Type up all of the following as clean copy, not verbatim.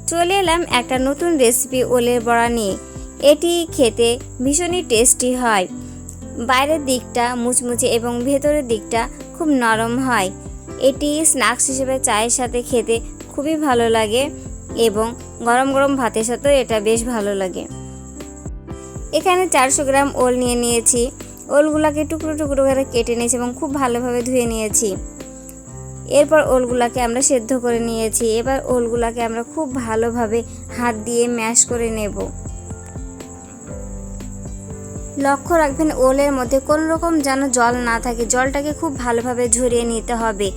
চলে এলাম একটা নতুন রেসিপি ওলের বড়া নিয়ে। এটি খেতে ভীষণই টেস্টি হয়। বাইরের দিকটা মুচমুচে এবং ভেতরের দিকটা খুব নরম হয়। এটি স্ন্যাক্স হিসেবে চায়ের সাথে খেতে খুবই ভালো লাগে এবং গরম গরম ভাতের সাথেও এটা বেশ ভালো লাগে। এখানে 400 গ্রাম ওল নিয়েছি। ওলগুলোকে টুকরো টুকরো করে কেটে নিয়েছি এবং খুব ভালোভাবে ধুয়ে নিয়েছি। এরপর ওলগুলাকে আমরা সেদ্ধ করে নিয়েছি। এবার ওলগুলাকে আমরা খুব ভালোভাবে হাত দিয়ে ম্যাশ করে নেব। লক্ষ্য রাখবেন ওলের মধ্যে কোনো রকম যেন জল না থাকে। জলটাকে খুব ভালোভাবে ঝরিয়ে নিতে হবে,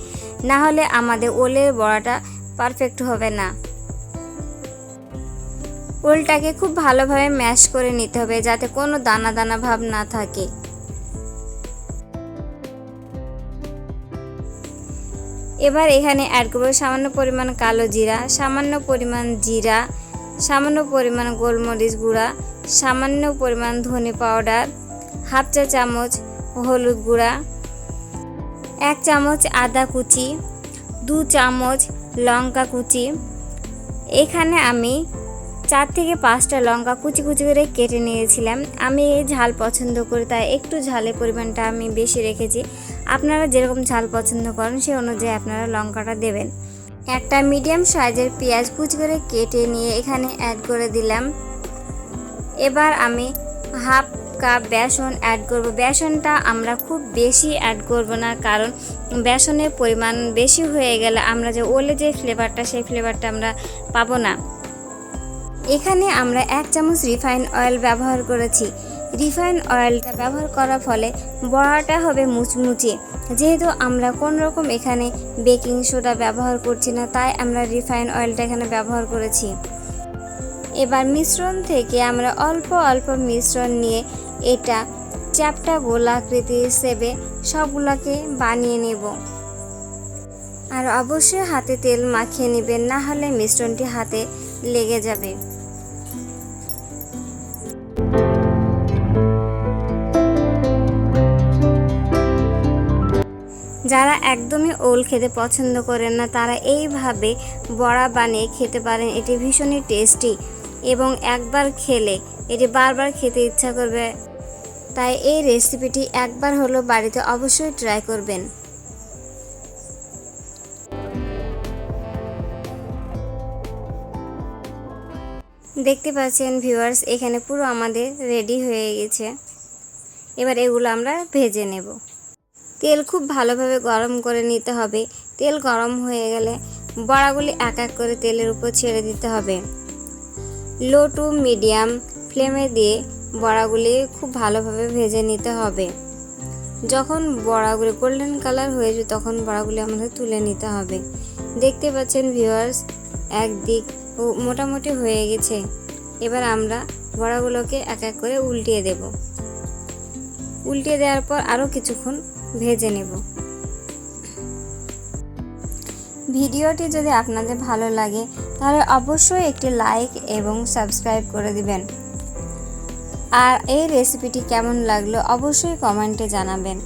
না হলে আমাদের ওলের বড়াটা পারফেক্ট হবে না। ওলটাকে খুব ভালোভাবে ম্যাশ করে নিতে হবে যাতে কোনো দানা দানা ভাব না থাকে। এবার এখানে অ্যাড করব সামান্য পরিমাণ কালো জিরা, সামান্য পরিমাণ জিরা, সামান্য পরিমাণ গোলমরিচ গুঁড়া, সামান্য পরিমাণ ধনে পাউডার, হাফ চা চামচ হলুদ গুঁড়া, 1 চামচ আদা কুচি, 2 চামচ লঙ্কা কুচি। এখানে আমি 4 থেকে 5টা লঙ্কা কুচি কুচি করে কেটে নিয়েছিলাম। আমি ঝাল পছন্দ করি তাই একটু ঝালের পরিমাণটা আমি বেশি রেখেছি। আপনারা যেরকম ঝাল পছন্দ করেন সেই অনুযায়ী আপনারা লঙ্কাটা দেবেন। একটা মিডিয়াম সাইজের পেঁয়াজ কুচি করে কেটে নিয়ে এখানে অ্যাড করে দিলাম। এবার আমি হাফ কাপ বেসন অ্যাড করব। বেসনটা আমরা খুব বেশি অ্যাড করব না, কারণ বেসনের পরিমাণ বেশি হয়ে গেলে আমরা যে ওলে যে ফ্লেভারটা সেই ফ্লেভারটা আমরা পাবো না। এখানে আমরা 1 চামচ রিফাইন অয়েল ব্যবহার করেছি। রিফাইন অয়েলটা ব্যবহার করার ফলে বড়াটা হবে মুচমুচে। যেহেতু আমরা কোন রকম এখানে বেকিং সোডা ব্যবহার করছি না, তাই আমরা রিফাইন অয়েলটা এখানে ব্যবহার করেছি। এবার মিশ্রণ থেকে আমরা অল্প অল্প মিশ্রণ নিয়ে এটা চ্যাপ্টা গোলাকৃতির শেপে সবগুলোকে বানিয়ে নেব। আর অবশ্যই হাতে তেল মাখিয়ে নেবেন, না হলে মিশ্রণটি হাতে লেগে যাবে। যারা একদমই ওল খেতে পছন্দ করেন না তারা এইভাবে বড়া বানিয়ে খেতে পারেন। এটি ভীষণই টেস্টি এবং একবার খেলে এটি বারবার খেতে ইচ্ছা করবে। তাই এই রেসিপিটি একবার হলো বাড়িতে অবশ্যই ট্রাই করবেন। দেখতে পাচ্ছেন ভিউয়ার্স, এখানে পুরো আমাদের রেডি হয়ে গেছে। এবার এগুলো আমরা ভেজে নেব। তেল খুব ভালোভাবে গরম করে নিতে হবে। তেল গরম হয়ে গেলে বড়াগুলি এক এক করে তেলের উপর ছেড়ে দিতে হবে। লো টু মিডিয়াম ফ্লেমে দিয়ে বড়াগুলি খুব ভালোভাবে ভেজে নিতে হবে। যখন বড়াগুলি গোল্ডেন কালার হয়ে যাবে তখন বড়াগুলি আমাদের তুলে নিতে হবে। দেখতে পাচ্ছেন ভিউয়ার্স, একদিক মোটামুটি হয়ে গেছে। এবার আমরা বড়াগুলোকে এক এক করে উল্টিয়ে দেব। উল্টিয়ে দেওয়ার পর আরও কিছুক্ষণ ভেজে নেব। ভিডিওটি যদি আপনাদের ভালো লাগে তাহলে অবশ্যই একটি লাইক এবং সাবস্ক্রাইব করে দিবেন। আর এই রেসিপিটি কেমন লাগলো অবশ্যই কমেন্টে জানাবেন।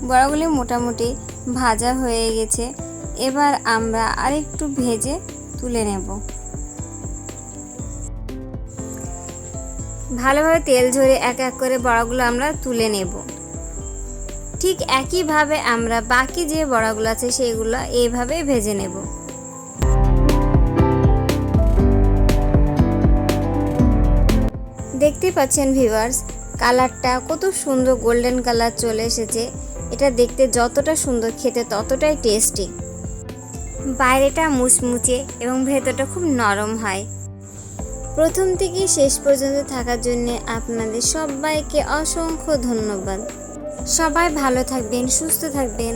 বড়াগুলি মোটামুটি ভাজা হয়ে গেছে। এবার আমরা আরেকটু ভেজে তুলে নেব। ভালোভাবে তেল ঝরে এক এক করে বড়াগুলো আমরা তুলে নেব। ঠিক একইভাবে আমরা বাকি যে বড়াগুলো আছে সেগুলো এইভাবে ভেজে নেব। দেখতে পাচ্ছেন ভিউয়ার্স, কালারটা কত সুন্দর গোল্ডেন কালার চলে এসেছে। এটা দেখতে যতটা সুন্দর খেতে ততটাই টেস্টি। বাইরেটা মুচমুচে এবং ভেতরটা খুব নরম হয়। প্রথম থেকে শেষ পর্যন্ত থাকার জন্য আপনাদের সবাইকে অসংখ্য ধন্যবাদ। সবাই ভালো থাকবেন, সুস্থ থাকবেন।